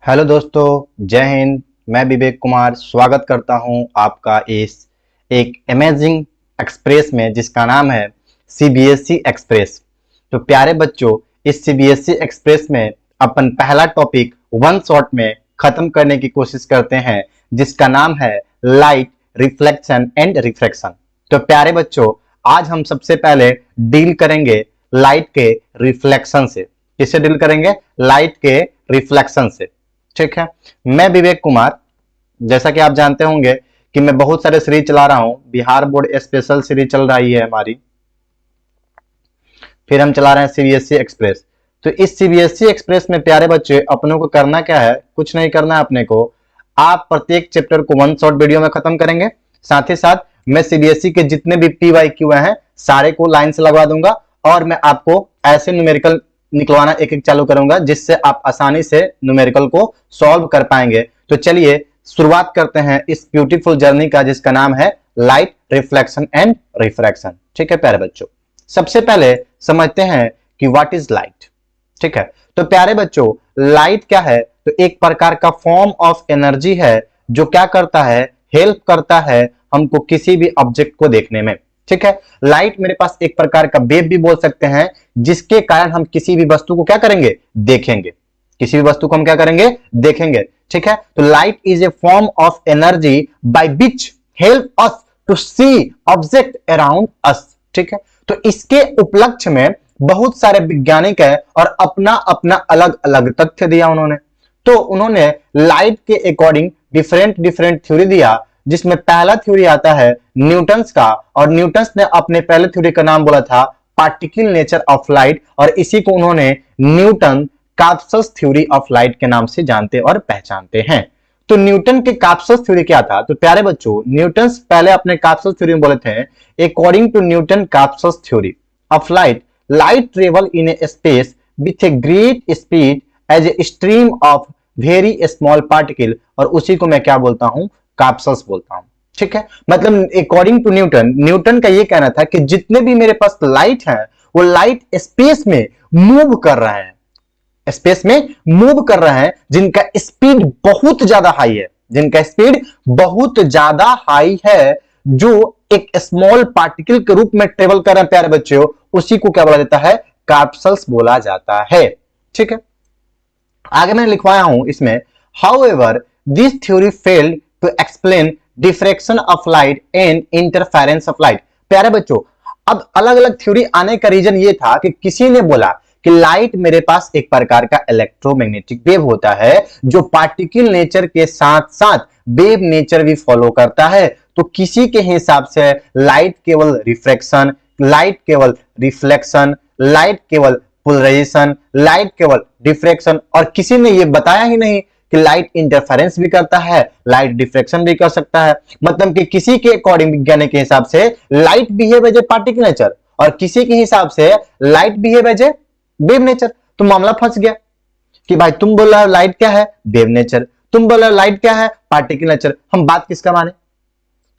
Hello दोस्तों, जय हिंद। मैं विवेक कुमार स्वागत करता हूं आपका इस एक अमेजिंग एक्सप्रेस में जिसका नाम है सीबीएसई एक्सप्रेस। तो प्यारे बच्चों, इस सीबीएसई एक्सप्रेस में अपन पहला टॉपिक वन शॉट में खत्म करने की कोशिश करते हैं जिसका नाम है लाइट, रिफ्लेक्शन एंड रिफ्रैक्शन। तो प्यारे बच्चों, आज हम सबसे पहले डील करेंगे लाइट के रिफ्लेक्शन से। किससे डील करेंगे? लाइट के रिफ्लेक्शन से। ठीक है। मैं विवेक कुमार, जैसा कि आप जानते होंगे कि मैं बहुत सारे सीरीज चला रहा हूं। बिहार बोर्ड स्पेशल सीरीज चल रही है हमारी, फिर हम चला रहे हैं सीबीएसई एक्सप्रेस। तो इस सीबीएसई एक्सप्रेस में प्यारे बच्चे अपनों को करना क्या है? कुछ नहीं करना है अपने को। आप प्रत्येक चैप्टर को वन शॉट वीडियो में खत्म करेंगे। साथ ही साथ मैं सीबीएसई के जितने भी पीवाईक्यू हैं सारे को लाइन से लगवा दूंगा और मैं आपको ऐसे न्यूमेरिकल निकलवाना एक एक चालू करूंगा जिससे आप आसानी से न्यूमेरिकल को सॉल्व कर पाएंगे। तो चलिए शुरुआत करते हैं इस ब्यूटीफुल जर्नी का जिसका नाम है लाइट, रिफ्लेक्शन एंड रिफ्रैक्शन। ठीक है प्यारे बच्चों, सबसे पहले समझते हैं कि व्हाट इज लाइट। ठीक है, तो प्यारे बच्चों, लाइट क्या है? तो एक प्रकार का फॉर्म ऑफ एनर्जी है जो क्या करता है? हेल्प करता है हमको किसी भी ऑब्जेक्ट को देखने में। ठीक है, लाइट मेरे पास एक प्रकार का वेव भी बोल सकते हैं जिसके कारण हम किसी भी वस्तु को क्या करेंगे? देखेंगे। किसी भी वस्तु को हम क्या करेंगे? देखेंगे। ठीक है, तो light is a form of energy by which help us to see object around us. ठीक है, तो इसके उपलक्ष्य में बहुत सारे वैज्ञानिक है और अपना अपना अलग अलग तथ्य दिया उन्होंने। तो उन्होंने लाइट के अकॉर्डिंग डिफरेंट डिफरेंट थ्योरी दिया, जिसमें पहला थ्योरी आता है न्यूटन्स का, और न्यूटन्स ने अपने पहले थ्योरी का नाम बोला था पार्टिकल नेचर ऑफ लाइट, और इसी को उन्होंने Newton corpuscular theory of light के नाम से जानते और पहचानते हैं। तो न्यूटन के काप्सस थ्योरी क्या था? तो प्यारे बच्चों, न्यूटन्स पहले अपने काप्सस थ्योरी में बोले थे, according to Newton corpuscular theory of light, light travel in a space with a great speed as a stream of very small particle, और उसी को मैं क्या बोलता हूं? काप्सस बोलता हूं। ठीक है, मतलब अकॉर्डिंग टू न्यूटन, न्यूटन का यह कहना था कि जितने भी मेरे पास लाइट है वो लाइट स्पेस में मूव कर रहे हैं, स्पेस में मूव कर रहे हैं, जिनका स्पीड बहुत ज्यादा हाई है, जिनका स्पीड बहुत ज्यादा हाई है, जो एक स्मॉल पार्टिकल के रूप में ट्रेवल कर रहे हैं प्यारे बच्चों, उसी को क्या बोला जाता है? काप्सल्स बोला जाता है। ठीक है, आगे मैंने लिखवाया हूं इसमें, however this theory failed to explain diffraction of light and interference of light. प्यारे बच्चों, अब अलग अलग थ्योरी आने का रीजन ये था कि किसी ने बोला कि लाइट मेरे पास एक प्रकार का इलेक्ट्रोमैग्नेटिक वेव होता है जो पार्टिकल नेचर के साथ साथ वेव नेचर भी फॉलो करता है। तो किसी के हिसाब से लाइट केवल रिफ्रैक्शन, लाइट केवल रिफ्लेक्शन, लाइट केवल पोलराइजेशन, लाइट केवल डिफ्रैक्शन, और किसी ने यह बताया ही नहीं कि लाइट इंटरफेरेंस भी करता है, लाइट डिफ्रैक्शन भी कर सकता है। मतलब कि किसी के अकॉर्डिंग, विज्ञानी के हिसाब से light behave as a particle nature, और किसी के हिसाब से light behave as a wave nature. तो मामला फंस गया कि भाई तुम बोल रहे हो लाइट क्या है? Wave nature. तुम बोल रहे हो लाइट क्या है? Particle nature. हम बात किसका माने?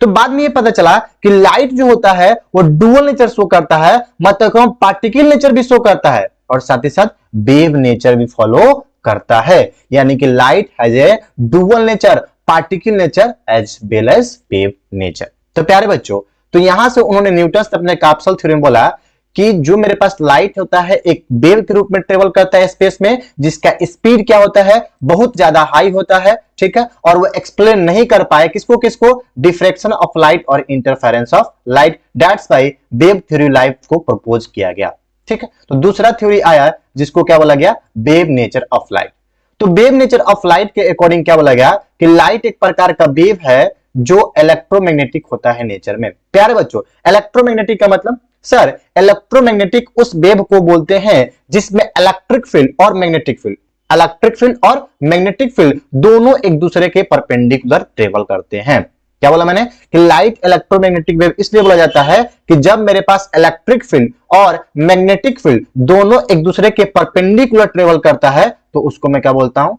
तो बाद में ये पता चला कि लाइट जो होता है वो डुअल नेचर शो करता है, मतलब पार्टिकल नेचर भी शो करता है और साथ ही साथ वेव नेचर भी फॉलो करता है। यानी कि light has a dual nature, particle nature as well as wave nature. तो प्यारे बच्चों, तो यहां से उन्होंने न्यूटन अपने काप्सल थ्योरी में बोला कि जो मेरे पास लाइट होता है एक वेव के रूप में ट्रेवल करता है स्पेस में, जिसका स्पीड क्या होता है? बहुत ज्यादा हाई होता है। ठीक है, और वो एक्सप्लेन नहीं कर पाए किसको किसको? डिफ्रैक्शन ऑफ लाइट और interference of light. That's why wave theory light को प्रपोज किया गया। ठीक है, तो दूसरा थ्योरी आया जिसको क्या बोला गया? Wave nature of light. तो वेव नेचर ऑफ लाइट के अकॉर्डिंग क्या बोला गया कि लाइट एक प्रकार का वेव है जो इलेक्ट्रोमैग्नेटिक होता है नेचर में। प्यारे बच्चों, इलेक्ट्रोमैग्नेटिक का मतलब, सर इलेक्ट्रोमैग्नेटिक उस वेव को बोलते हैं जिसमें इलेक्ट्रिक फील्ड और मैग्नेटिक फील्ड, इलेक्ट्रिक फील्ड और मैग्नेटिक फील्ड दोनों एक दूसरे के परपेंडिकुलर ट्रेवल करते हैं। क्या बोला मैंने? कि लाइट इलेक्ट्रोमैग्नेटिक वेव इसलिए बोला जाता है कि जब मेरे पास इलेक्ट्रिक फील्ड और मैग्नेटिक फील्ड दोनों एक दूसरे के परपेंडिकुलर ट्रेवल करता है तो उसको मैं क्या बोलता हूं?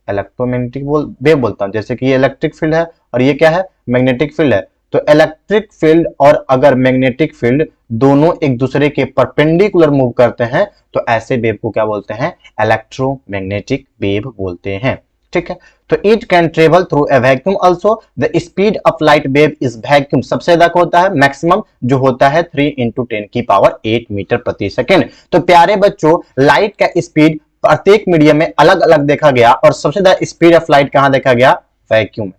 इलेक्ट्रोमैग्नेटिक वेव बोलता हूं। जैसे कि ये इलेक्ट्रिक फील्ड है और ये क्या है? मैग्नेटिक फील्ड है। तो इलेक्ट्रिक फील्ड और अगर मैग्नेटिक फील्ड दोनों एक दूसरे के परपेंडिकुलर मूव करते हैं तो ऐसे वेव को क्या बोलते हैं? इलेक्ट्रोमैग्नेटिक वेव बोलते हैं। ठीक है। तो it can travel through a vacuum also, the speed of light wave is vacuum, सबसे ज्यादा होता है मैक्सिमम जो होता है 3 × 10⁸ मीटर प्रति सेकेंड। तो प्यारे बच्चों, लाइट का स्पीड प्रत्येक मीडियम में अलग अलग देखा गया और सबसे ज्यादा स्पीड ऑफ लाइट कहां देखा गया? वैक्यूम में।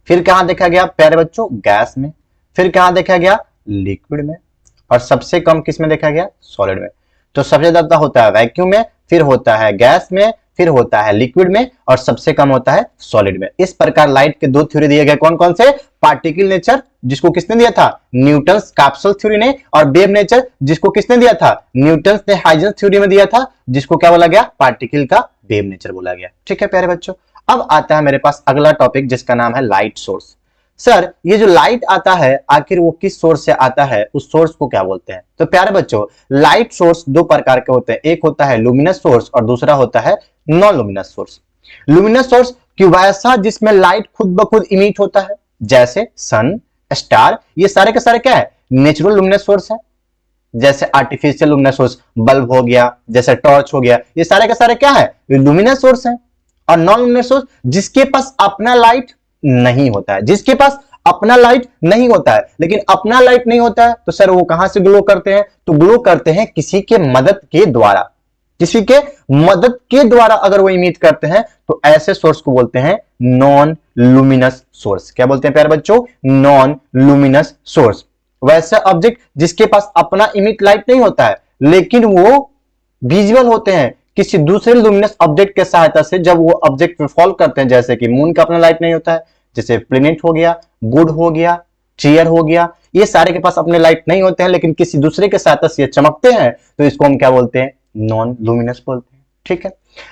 फिर कहां देखा गया प्यारे बच्चों? गैस में। फिर कहां देखा गया? लिक्विड में। और सबसे कम किस में देखा गया? सॉलिड में। तो सबसे ज्यादा होता है वैक्यूम में, फिर होता है गैस में, फिर होता है लिक्विड में और सबसे कम होता है सॉलिड में। इस प्रकार लाइट के दो थ्योरी दिए गए, कौन कौन से? पार्टिकल नेचर जिसको किसने दिया था? न्यूटन्स कैप्सूल थ्योरी ने, और वेव नेचर जिसको किसने दिया था? न्यूटन्स ने हाइजेंस थ्योरी में दिया था, जिसको क्या बोला गया? पार्टिकल का वेव नेचर बोला गया। ठीक है प्यारे बच्चों, अब आता है मेरे पास अगला टॉपिक जिसका नाम है लाइट सोर्स। सर ये जो लाइट आता है आखिर वो किस सोर्स से आता है, उस सोर्स को क्या बोलते हैं? तो प्यारे बच्चों, लाइट सोर्स दो प्रकार के होते हैं, एक होता है लुमिनस सोर्स और दूसरा होता है non luminous source. Luminous source कि वैसा जिसमें लाइट खुद ब खुद इमिट होता है, जैसे सन, स्टार, ये सारे के सारे क्या है? नेचुरल लुमिनस सोर्स है। जैसे आर्टिफिशियल लुमिनस सोर्स बल्ब हो गया, जैसे टॉर्च हो गया, ये सारे के सारे क्या है? लुमिनस सोर्स है। और नॉन लुमिनस सोर्स जिसके पास अपना लाइट नहीं होता है, जिसके पास अपना लाइट नहीं होता है। लेकिन अपना लाइट नहीं होता है तो सर वो कहां से ग्लो करते हैं? तो ग्लो करते हैं किसी के मदद के द्वारा, किसी के मदद के द्वारा अगर वो इमिट करते हैं तो ऐसे सोर्स को बोलते हैं नॉन लुमिनस सोर्स। क्या बोलते हैं प्यारे बच्चों? Non luminous source. वैसे ऑब्जेक्ट जिसके पास अपना इमिट लाइट नहीं होता है लेकिन वो विजुअल होते हैं किसी दूसरे लुमिनस ऑब्जेक्ट के सहायता से, जब वो ऑब्जेक्ट पे फॉल करते हैं, जैसे कि मून का अपना लाइट नहीं होता है, जैसे प्लेनेट हो गया, वुड हो गया, चेयर हो गया, ये सारे के पास अपने लाइट नहीं होते हैं लेकिन किसी दूसरे के सहायता से ये चमकते हैं, तो इसको हम क्या बोलते हैं? नॉन लुमिनस बोलते हैं। ठीक है।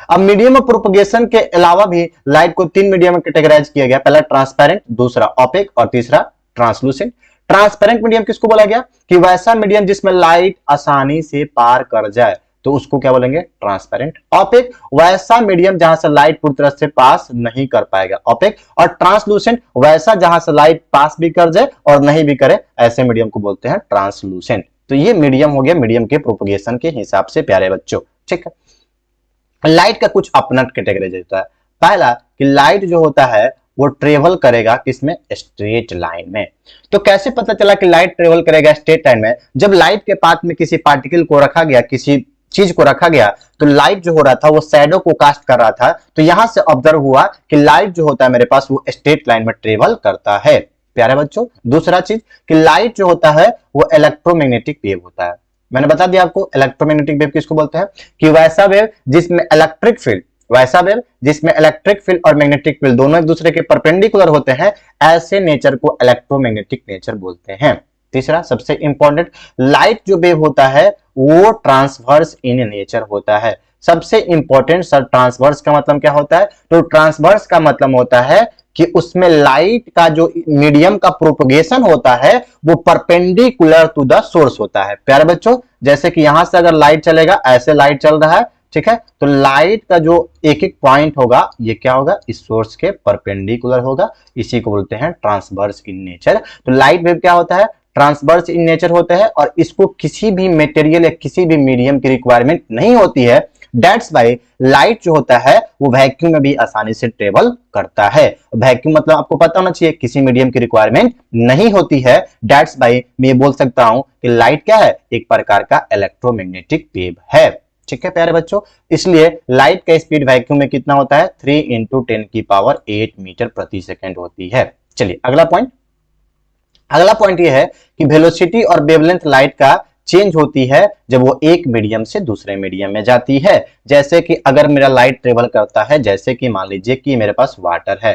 अब मीडियम ऑफ प्रोपगेशन के अलावा भी लाइट को 3 मीडियम में कैटेगराइज किया गया, पहला ट्रांसपेरेंट, दूसरा ओपेक और तीसरा ट्रांसलूसेंट। ट्रांसपेरेंट मीडियम किसको बोला गया? कि वैसा मीडियम जिसमें लाइट आसानी से पार कर जाए, तो उसको क्या बोलेंगे? ट्रांसपेरेंट। ओपेक वैसा मीडियम जहां से लाइट पूरी तरह से पास नहीं कर पाएगा, ओपेक। और ट्रांसलूसेंट वैसा जहां से लाइट पास भी कर जाए और नहीं भी करे, ऐसे मीडियम को बोलते हैं ट्रांसलूसेंट। तो ये मीडियम हो गया मीडियम के प्रोपगेशन के हिसाब से प्यारे बच्चों। ठीक है। लाइट का कुछ अपना कैटेगरी होता है। पहला कि लाइट जो होता है वो ट्रेवल करेगा किसमें? स्ट्रेट लाइन में। तो कैसे पता चला कि लाइट ट्रेवल करेगा स्ट्रेट लाइन में? जब लाइट के पाथ में किसी पार्टिकल को रखा गया, किसी चीज को रखा गया, तो लाइट जो हो रहा था वो शैडो को कास्ट कर रहा था, तो यहां से ऑब्जर्व हुआ कि लाइट जो होता है मेरे पास वो स्ट्रेट लाइन में ट्रेवल करता है प्यारे बच्चों। दूसरा चीज कि लाइट जो होता है वो इलेक्ट्रोमैग्नेटिक वेव होता है। मैंने बता दिया आपको इलेक्ट्रोमैग्नेटिक वेव किसको बोलते हैं? कि वैसा वेव जिसमें इलेक्ट्रिक फील्ड, वैसा वेव जिसमें इलेक्ट्रिक फील्ड और मैग्नेटिक फील्ड दोनों एक दूसरे के परपेंडिकुलर होते हैं, ऐसे नेचर को इलेक्ट्रोमैग्नेटिक नेचर बोलते हैं। तीसरा सबसे इंपॉर्टेंट, लाइट जो वेव होता है वो ट्रांसवर्स इन नेचर होता है। सबसे इंपॉर्टेंट सर, ट्रांसवर्स का मतलब क्या होता है? तो ट्रांसवर्स का मतलब होता है कि उसमें लाइट का जो मीडियम का प्रोपगेशन होता है वो परपेंडिकुलर टू द सोर्स होता है प्यारे बच्चों। जैसे कि यहां से अगर लाइट चलेगा, ऐसे लाइट चल रहा है, ठीक है, तो लाइट का जो एक एक पॉइंट होगा ये क्या होगा? इस सोर्स के परपेंडिकुलर होगा, इसी को बोलते हैं ट्रांसवर्स इन नेचर। तो लाइट वेव क्या होता है? ट्रांसवर्स इन नेचर होता है और इसको किसी भी मटेरियल या किसी भी मीडियम की रिक्वायरमेंट नहीं होती है। दैट्स वाई लाइट जो होता है वो वैक्यूम में भी आसानी से ट्रेवल करता है। वैक्यूम मतलब आपको पता होना चाहिए किसी मीडियम की रिक्वायरमेंट नहीं होती है। दैट्स वाई मैं ये बोल सकता हूं कि लाइट क्या है? एक प्रकार का इलेक्ट्रोमैग्नेटिक वेव है। ठीक है प्यारे बच्चों, इसलिए लाइट का स्पीड वैक्यूम में कितना होता है? 3 × 10⁸ मीटर प्रति सेकेंड होती है। चलिए अगला पॉइंट। अगला पॉइंट ये है कि वेलोसिटी और वेवलेंथ लाइट का चेंज होती है जब वो एक मीडियम से दूसरे मीडियम में जाती है। जैसे कि अगर मेरा लाइट ट्रेवल करता है, जैसे कि मान लीजिए कि मेरे पास वाटर है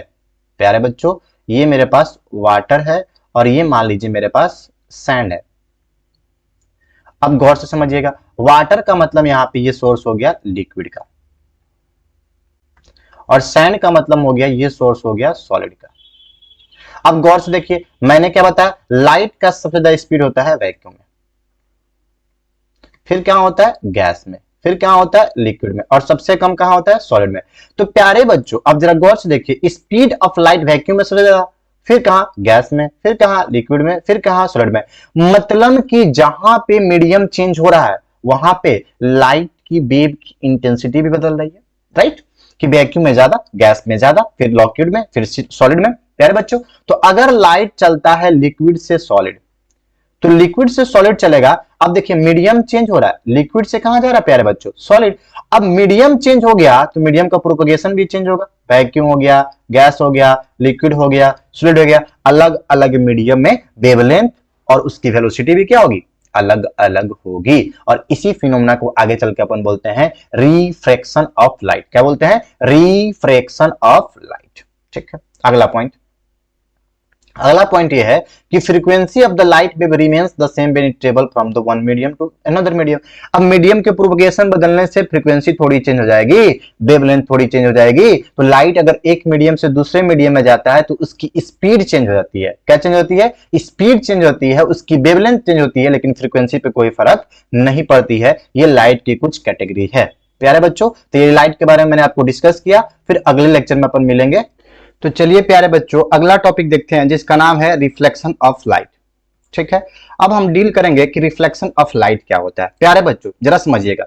प्यारे बच्चों, ये मेरे पास वाटर है और ये मान लीजिए मेरे पास सैंड है। अब गौर से समझिएगा, वाटर का मतलब यहां पे ये सोर्स हो गया लिक्विड का, और सैंड का मतलब हो गया ये सोर्स हो गया सॉलिड का। अब गौर से देखिए, मैंने क्या बताया? लाइट का सबसे ज्यादा स्पीड होता है वैक्यूम में, फिर क्या होता है? गैस में, फिर क्या होता है? लिक्विड में, और सबसे कम कहां होता है? सॉलिड में। तो प्यारे बच्चों अब जरा गौर से देखिए, स्पीड ऑफ लाइट वैक्यूम में सबसे ज्यादा, फिर कहां? गैस में, फिर कहां? लिक्विड में, फिर कहां? सॉलिड में। मतलब कि जहां पे मीडियम चेंज हो रहा है वहां पे लाइट की वेव की इंटेंसिटी भी बदल रही है। राइट, कि वैक्यूम में ज्यादा, गैस में ज्यादा, फिर लिक्विड में, फिर सॉलिड में। प्यारे बच्चों, तो अगर लाइट चलता है लिक्विड से सॉलिड, तो लिक्विड से सॉलिड चलेगा। अब देखिए मीडियम चेंज हो रहा है, लिक्विड से कहां जा रहा है प्यारे बच्चों, सॉलिड। अब मीडियम चेंज हो गया तो मीडियम का प्रोपगेशन भी चेंज होगा, वैक्यूम हो गया, गैस हो गया, लिक्विड हो गया, सॉलिड हो गया। अलग अलग मीडियम में वेवलेंथ और उसकी वेलोसिटी भी क्या होगी, अलग अलग होगी। और इसी फिनोमेना को आगे चल के अपन बोलते हैं रिफ्रैक्शन ऑफ लाइट। क्या बोलते हैं, रिफ्रैक्शन ऑफ लाइट। ठीक है, अगला पॉइंट, अगला पॉइंट ये है कि frequency of the light wave remains the same when it travel from the one medium to another medium. अब मीडियम के प्रोपगेशन बदलने से फ्रीक्वेंसी थोड़ी चेंज हो जाएगी, वेवलेंथ थोड़ी चेंज हो जाएगी। तो लाइट अगर एक मीडियम से दूसरे मीडियम में जाता है तो उसकी स्पीड चेंज हो जाती है। क्या चेंज होती है, स्पीड चेंज होती है, उसकी वेवलेंथ चेंज होती है, लेकिन फ्रीक्वेंसी पे कोई फर्क नहीं पड़ती है। ये लाइट की कुछ कैटेगरी है प्यारे बच्चों। तो ये लाइट के बारे में मैंने आपको डिस्कस किया, फिर अगले लेक्चर में अपन मिलेंगे। तो चलिए प्यारे बच्चों अगला टॉपिक देखते हैं जिसका नाम है रिफ्लेक्शन ऑफ लाइट। ठीक है, अब हम डील करेंगे कि रिफ्लेक्शन ऑफ लाइट क्या होता है। प्यारे बच्चों जरा समझिएगा,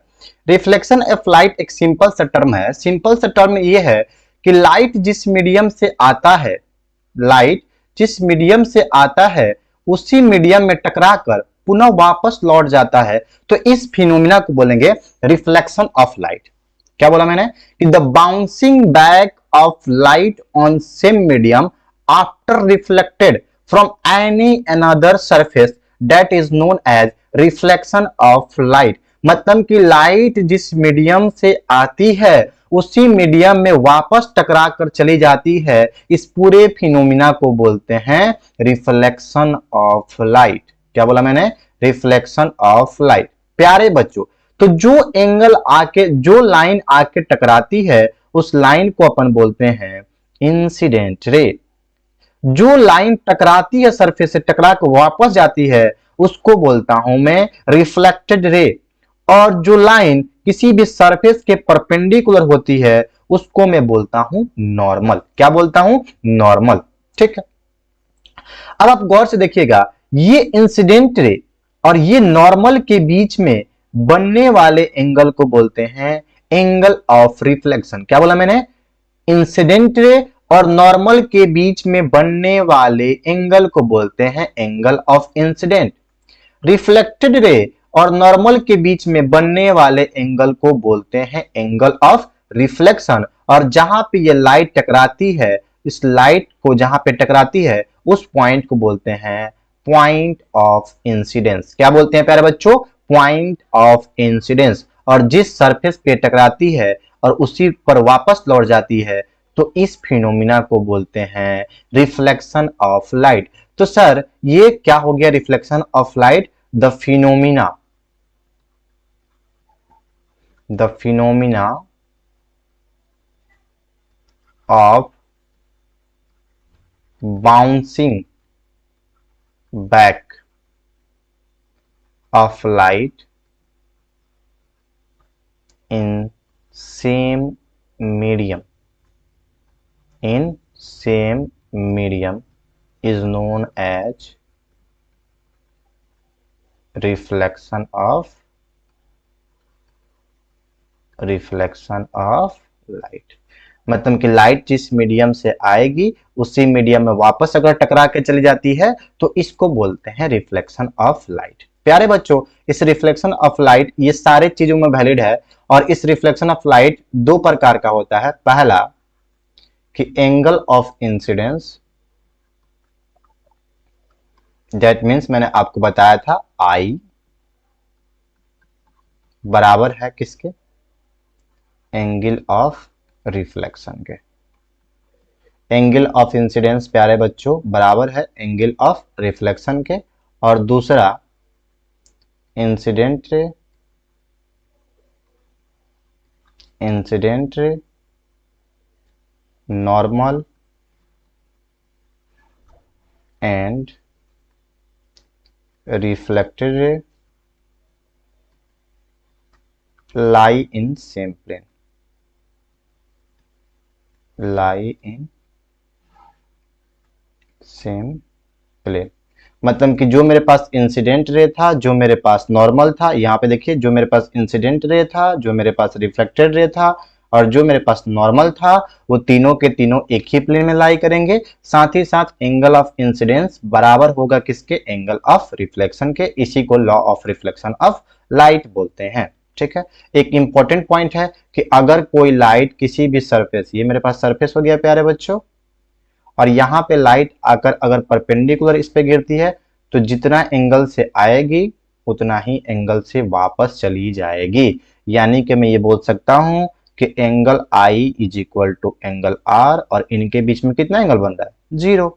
रिफ्लेक्शन ऑफ लाइट एक सिंपल सा टर्म है। सिंपल सा टर्म ये है कि लाइट जिस मीडियम से आता है, लाइट जिस मीडियम से आता है उसी मीडियम में टकरा कर पुनः वापस लौट जाता है, तो इस फिनोमिना को बोलेंगे रिफ्लेक्शन ऑफ लाइट। क्या बोला मैंने, कि the bouncing back of light on same medium after reflected from any another surface that is known as reflection of light। मतलब कि लाइट जिस मीडियम से आती है उसी मीडियम में वापस टकरा कर चली जाती है, इस पूरे फिनोमिना को बोलते हैं रिफ्लेक्शन ऑफ लाइट। क्या बोला मैंने, रिफ्लेक्शन ऑफ लाइट। प्यारे बच्चों, तो जो एंगल आके, जो लाइन आके टकराती है उस लाइन को अपन बोलते हैं इंसिडेंट रे। जो लाइन टकराती है सरफेस से, टकरा कर वापस जाती है, उसको बोलता हूं मैं रिफ्लेक्टेड रे। और जो लाइन किसी भी सरफेस के परपेंडिकुलर होती है उसको मैं बोलता हूं नॉर्मल। क्या बोलता हूं, नॉर्मल। ठीक है, अब आप गौर से देखिएगा, ये इंसिडेंट रे और ये नॉर्मल के बीच में बनने वाले एंगल को बोलते हैं एंगल ऑफ रिफ्लेक्शन। क्या बोला मैंने, इंसिडेंट रे और नॉर्मल के बीच में बनने वाले एंगल को बोलते हैं angle of incident. Reflected ray और नॉर्मल के बीच में बनने वाले एंगल को बोलते हैं एंगल ऑफ रिफ्लेक्शन। और जहां पे ये लाइट टकराती है, इस लाइट को जहां पे टकराती है उस पॉइंट को बोलते हैं पॉइंट ऑफ इंसिडेंस। क्या बोलते हैं प्यारे बच्चों, पॉइंट ऑफ इंसिडेंस। और जिस सरफेस पे टकराती है और उसी पर वापस लौट जाती है, तो इस फिनोमिना को बोलते हैं रिफ्लेक्शन ऑफ लाइट। तो सर ये क्या हो गया reflection of light, the phenomena of bouncing back of light in same medium is known as reflection of light। मतलब कि लाइट जिस मीडियम से आएगी उसी मीडियम में वापस अगर टकरा के चली जाती है तो इसको बोलते हैं रिफ्लेक्शन ऑफ लाइट। प्यारे बच्चों, इस रिफ्लेक्शन ऑफ लाइट ये सारे चीजों में वैलिड है। और इस रिफ्लेक्शन ऑफ लाइट दो प्रकार का होता है। पहला कि angle of incidence, that means मैंने आपको बताया था आई बराबर है किसके, एंगल ऑफ रिफ्लेक्शन के। एंगल ऑफ इंसिडेंस प्यारे बच्चों बराबर है एंगल ऑफ रिफ्लेक्शन के। और दूसरा incident ray normal and reflected ray lie in same plane, lie in same plane। मतलब कि जो मेरे पास इंसिडेंट रे था, जो मेरे पास नॉर्मल था, यहाँ पे देखिए जो मेरे पास इंसिडेंट रे था, जो मेरे पास रिफ्लेक्टेड रे था, और जो मेरे पास नॉर्मल था वो तीनों के तीनों एक ही प्लेन में लाई करेंगे। साथ ही साथ एंगल ऑफ इंसिडेंस बराबर होगा किसके, एंगल ऑफ रिफ्लेक्शन के। इसी को law of reflection of light बोलते हैं। ठीक है, एक इंपॉर्टेंट पॉइंट है कि अगर कोई लाइट किसी भी सरफेस, ये मेरे पास सरफेस हो गया प्यारे बच्चों, और यहां पे लाइट आकर अगर परपेंडिकुलर इस पे गिरती है तो जितना एंगल से आएगी उतना ही एंगल से वापस चली जाएगी। यानी कि मैं ये बोल सकता हूं कि angle i is equal to angle r, और इनके बीच में कितना एंगल बन रहा है, 0,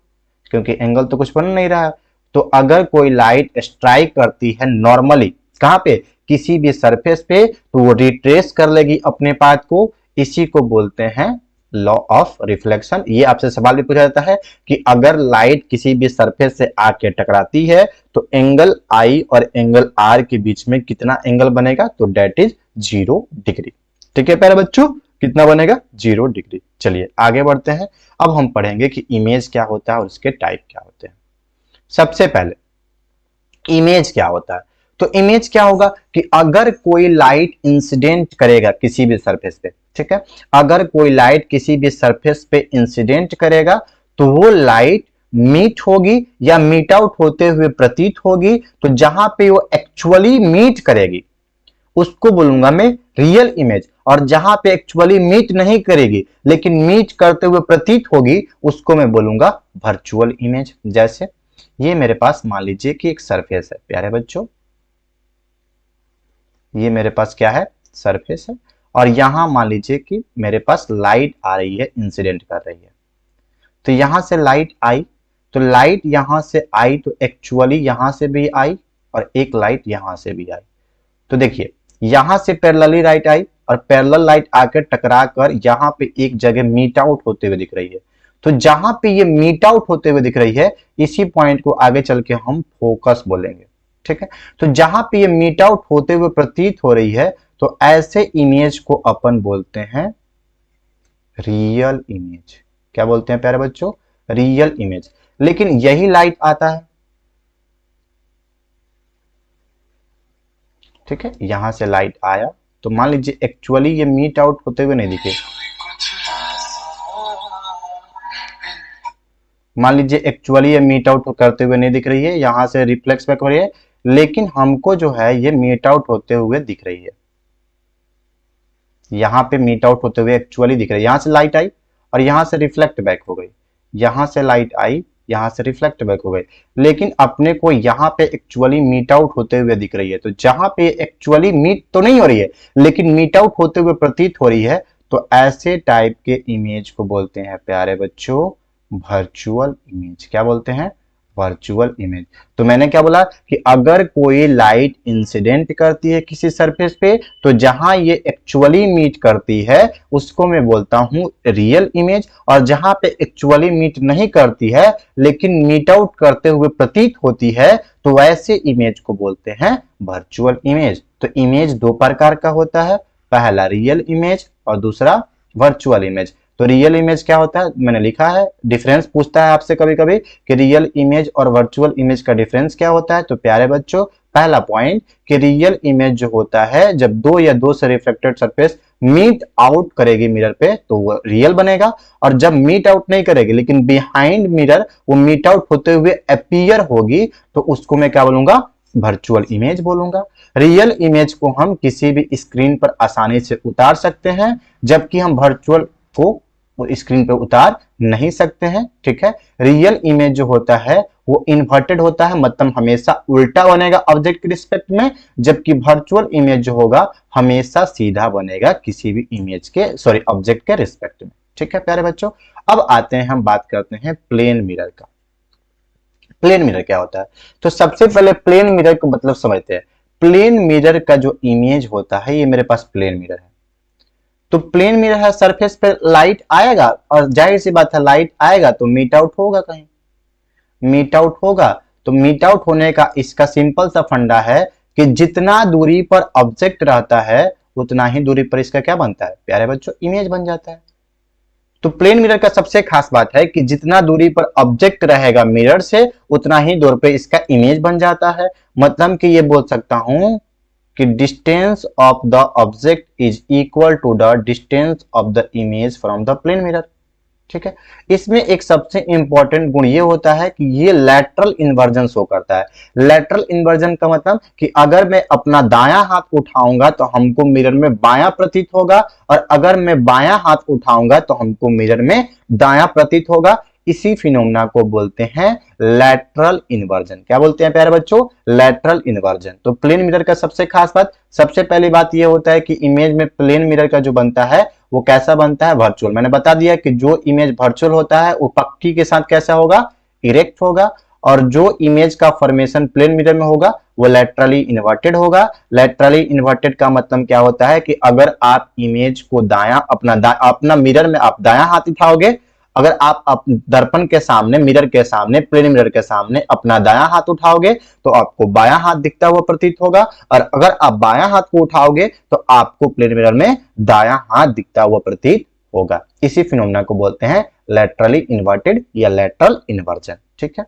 क्योंकि एंगल तो कुछ बन नहीं रहा है। तो अगर कोई लाइट स्ट्राइक करती है नॉर्मली कहां पे, किसी भी सरफेस पे, तो वो रिट्रेस कर लेगी अपने पाथ को। इसी को बोलते हैं लॉ ऑफ रिफ्लेक्शन। ये आपसे सवाल भी पूछा जाता है कि अगर लाइट किसी भी सरफेस से आके टकराती है तो एंगल आई और एंगल आर के बीच में कितना एंगल बनेगा, तो डेट इज 0 डिग्री। ठीक है प्यारे बच्चों, कितना बनेगा, 0 डिग्री। चलिए आगे बढ़ते हैं। अब हम पढ़ेंगे कि इमेज क्या होता है और उसके टाइप क्या होते हैं। सबसे पहले इमेज क्या होता है, तो इमेज क्या होगा कि अगर कोई लाइट इंसिडेंट करेगा किसी भी सरफेस पे, ठीक है, अगर कोई लाइट किसी भी सरफेस पे इंसिडेंट करेगा तो वो लाइट मीट होगी या मीट आउट होते हुए प्रतीत होगी। तो जहां पे वो एक्चुअली मीट करेगी उसको बोलूंगा मैं रियल इमेज, और जहां पे एक्चुअली मीट नहीं करेगी लेकिन मीट करते हुए प्रतीत होगी उसको मैं बोलूंगा वर्चुअल इमेज। जैसे ये मेरे पास मान लीजिए कि एक सरफेस है प्यारे बच्चों, ये मेरे पास क्या है, सरफेस है, और यहां मान लीजिए कि मेरे पास लाइट आ रही है, इंसिडेंट कर रही है। तो यहां से लाइट आई, तो लाइट यहां से आई तो एक्चुअली यहां से भी आई और एक लाइट यहां से भी आई। तो देखिए यहां से पैरेलली लाइट आई और पैरेलल लाइट आकर टकरा कर यहां पे एक जगह मीट आउट होते हुए दिख रही है। तो जहां पे ये मीट आउट होते हुए दिख रही है इसी पॉइंट को आगे चल के हम फोकस बोलेंगे। ठीक है, तो जहां पे ये मीट आउट होते हुए प्रतीत हो रही है तो ऐसे इमेज को अपन बोलते हैं रियल इमेज। क्या बोलते हैं प्यारे बच्चों, रियल इमेज। लेकिन यही लाइट आता है, ठीक है, यहां से लाइट आया तो मान लीजिए एक्चुअली ये मीट आउट होते हुए नहीं दिखे, मान लीजिए एक्चुअली ये मीट आउट करते हुए नहीं दिख रही है, यहां से रिफ्लेक्स बैक हो रही है, लेकिन हमको जो है ये मीट आउट होते हुए दिख रही है। यहां पे मीट आउट होते हुए एक्चुअली दिख रही है, यहां से लाइट आई और यहां से रिफ्लेक्ट बैक हो गई, यहां से लाइट आई यहां से रिफ्लेक्ट बैक हो गई, लेकिन अपने को यहां पे एक्चुअली मीट आउट होते हुए दिख रही है। तो जहां पे एक्चुअली मीट तो नहीं हो रही है लेकिन मीट आउट होते हुए प्रतीत हो रही है, तो ऐसे टाइप के इमेज को बोलते हैं प्यारे बच्चों वर्चुअल इमेज। क्या बोलते हैं, वर्चुअल इमेज। तो मैंने क्या बोला कि अगर कोई लाइट इंसिडेंट करती है किसी सरफेस पे तो जहां ये एक्चुअली मीट करती है उसको मैं बोलता हूं रियल इमेज, और जहां पे एक्चुअली मीट नहीं करती है लेकिन मीट आउट करते हुए प्रतीत होती है तो ऐसे इमेज को बोलते हैं वर्चुअल इमेज। तो इमेज दो प्रकार का होता है, पहला रियल इमेज और दूसरा वर्चुअल इमेज। तो रियल इमेज क्या होता है, मैंने लिखा है, डिफरेंस पूछता है आपसे कभी कभी कि रियल इमेज और वर्चुअल इमेज का डिफरेंस क्या होता है। तो प्यारे बच्चों पहला पॉइंट कि रियल इमेज जो होता है जब दो या दो से रिफ्लेक्टेड सरफेस मीट आउट करेगी मिरर पे तो वो रियल बनेगा, और जब मीट आउट नहीं करेगी लेकिन बिहाइंड मिरर वो मीट आउट होते हुए अपीयर होगी तो उसको मैं क्या बोलूंगा, वर्चुअल इमेज बोलूंगा। रियल इमेज को हम किसी भी स्क्रीन पर आसानी से उतार सकते हैं जबकि हम वर्चुअल को स्क्रीन पे उतार नहीं सकते हैं। ठीक है, रियल इमेज जो होता है वो इन्वर्टेड होता है, मतलब हमेशा उल्टा बनेगा ऑब्जेक्ट के रिस्पेक्ट में, जबकि वर्चुअल इमेज जो होगा हमेशा सीधा बनेगा किसी भी इमेज के ऑब्जेक्ट के रिस्पेक्ट में। ठीक है प्यारे बच्चों, अब आते हैं हम बात करते हैं प्लेन मिरर का। प्लेन मिरर क्या होता है, तो सबसे पहले प्लेन मिरर को मतलब समझते हैं। प्लेन मिरर का जो इमेज होता है, ये मेरे पास प्लेन मिरर है, तो प्लेन मिरर है, सरफेस पे लाइट आएगा और जाहिर सी बात है लाइट आएगा तो मीट आउट होगा, कहीं मीट आउट होगा। तो मीट आउट होने का इसका सिंपल सा फंडा है कि जितना दूरी पर ऑब्जेक्ट रहता है उतना ही दूरी पर इसका क्या बनता है प्यारे बच्चों, इमेज बन जाता है। तो प्लेन मिरर का सबसे खास बात है कि जितना दूरी पर ऑब्जेक्ट रहेगा मिरर से उतना ही दूर पे इसका इमेज बन जाता है। मतलब कि ये बोल सकता हूं कि distance of the object is equal to the distance of the image from the plane mirror. ठीक है, इसमें एक सबसे इंपॉर्टेंट गुण ये होता है कि ये लैटरल इन्वर्जन शो करता है। लैटरल इन्वर्जन का मतलब कि अगर मैं अपना दायां हाथ उठाऊंगा तो हमको मिरर में बायां प्रतीत होगा, और अगर मैं बायां हाथ उठाऊंगा तो हमको मिरर में दायां प्रतीत होगा। इसी फिनोमेना को बोलते हैं लैटरल इन्वर्जन। क्या बोलते हैं प्यारे बच्चों? Lateral inversion. तो प्लेन मिरर का सबसे खास बात, सबसे पहली बात यह होता है कि इमेज में प्लेन मिरर का जो बनता है वो कैसा बनता है? वर्चुअल। मैंने बता दिया कि जो इमेज वर्चुअल होता है वो पक्की के साथ कैसा होगा? इरेक्ट होगा। और जो इमेज का फॉर्मेशन प्लेन मिरर में होगा वो लैटरली इन्वर्टेड होगा। लैटरली इन्वर्टेड का मतलब क्या होता है कि अगर आप इमेज को दायां अपना मिरर में आप दायां हाथ उठाओगे, अगर आप दर्पण के सामने, मिरर के सामने, प्लेन मिरर के सामने अपना दायां हाथ उठाओगे तो आपको बायां हाथ दिखता हुआ प्रतीत होगा, और अगर आप बायां हाथ को उठाओगे तो आपको प्लेन मिरर में दायां हाथ दिखता हुआ प्रतीत होगा। इसी फिनोमेना को बोलते हैं लैटरली इन्वर्टेड या लैटरल इन्वर्जन। ठीक है।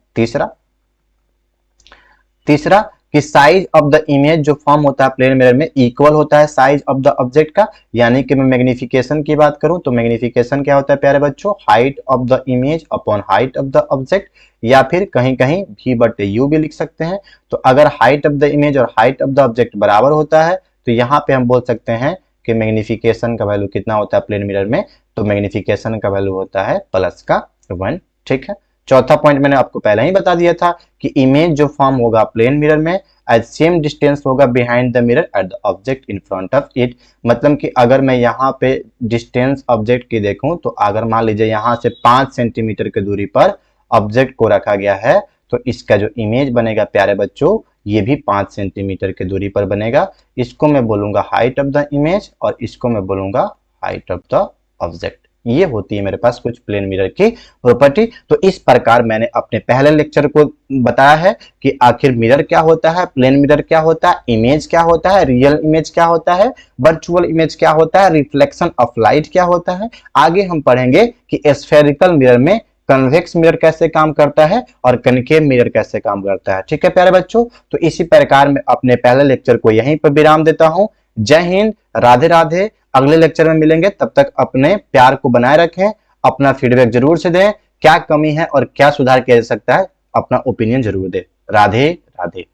तीसरा कि साइज ऑफ द इमेज जो फॉर्म होता है प्लेन मिरर में इक्वल होता है साइज ऑफ द ऑब्जेक्ट का। यानी कि मैं मैग्निफिकेशन की बात करूं तो मैग्निफिकेशन क्या होता है प्यारे बच्चों? Height of the image upon height of the object, या फिर कहीं कहीं v/u भी लिख सकते हैं। तो अगर हाइट ऑफ द इमेज और हाइट ऑफ द ऑब्जेक्ट बराबर होता है तो यहाँ पे हम बोल सकते हैं कि मैग्निफिकेशन का वैल्यू कितना होता है प्लेन मिरर में? तो मैग्निफिकेशन का वैल्यू होता है +1। ठीक है। चौथा पॉइंट मैंने आपको पहले ही बता दिया था कि इमेज जो फॉर्म होगा प्लेन मिरर में एट सेम डिस्टेंस होगा behind the mirror at the object in front of it. मतलब कि अगर मैं यहाँ पे डिस्टेंस ऑब्जेक्ट की देखूं तो अगर मान लीजिए यहाँ से 5 सेंटीमीटर की दूरी पर ऑब्जेक्ट को रखा गया है तो इसका जो इमेज बनेगा प्यारे बच्चों ये भी 5 सेंटीमीटर की दूरी पर बनेगा। इसको मैं बोलूंगा हाइट ऑफ द इमेज और इसको मैं बोलूंगा हाइट ऑफ द ऑब्जेक्ट। ये होती है मेरे पास कुछ प्लेन मिरर की प्रॉपर्टी। तो इस प्रकार मैंने अपने पहले लेक्चर को बताया है कि आखिर मिरर क्या होता है, प्लेन मिरर क्या होता है, इमेज क्या होता है, रियल इमेज क्या होता है, वर्चुअल इमेज क्या होता है, रिफ्लेक्शन ऑफ लाइट क्या होता है। आगे हम पढ़ेंगे कि स्फेरिकल मिरर में कन्वेक्स मिरर कैसे काम करता है और कनकेव मिरर कैसे काम करता है। ठीक है प्यारे बच्चों, तो इसी प्रकार मैं अपने पहले लेक्चर को यहीं पर विराम देता हूं। जय हिंद, राधे राधे। अगले लेक्चर में मिलेंगे, तब तक अपने प्यार को बनाए रखें, अपना फीडबैक जरूर से दें, क्या कमी है और क्या सुधार किया जा सकता है अपना ओपिनियन जरूर दें। राधे राधे।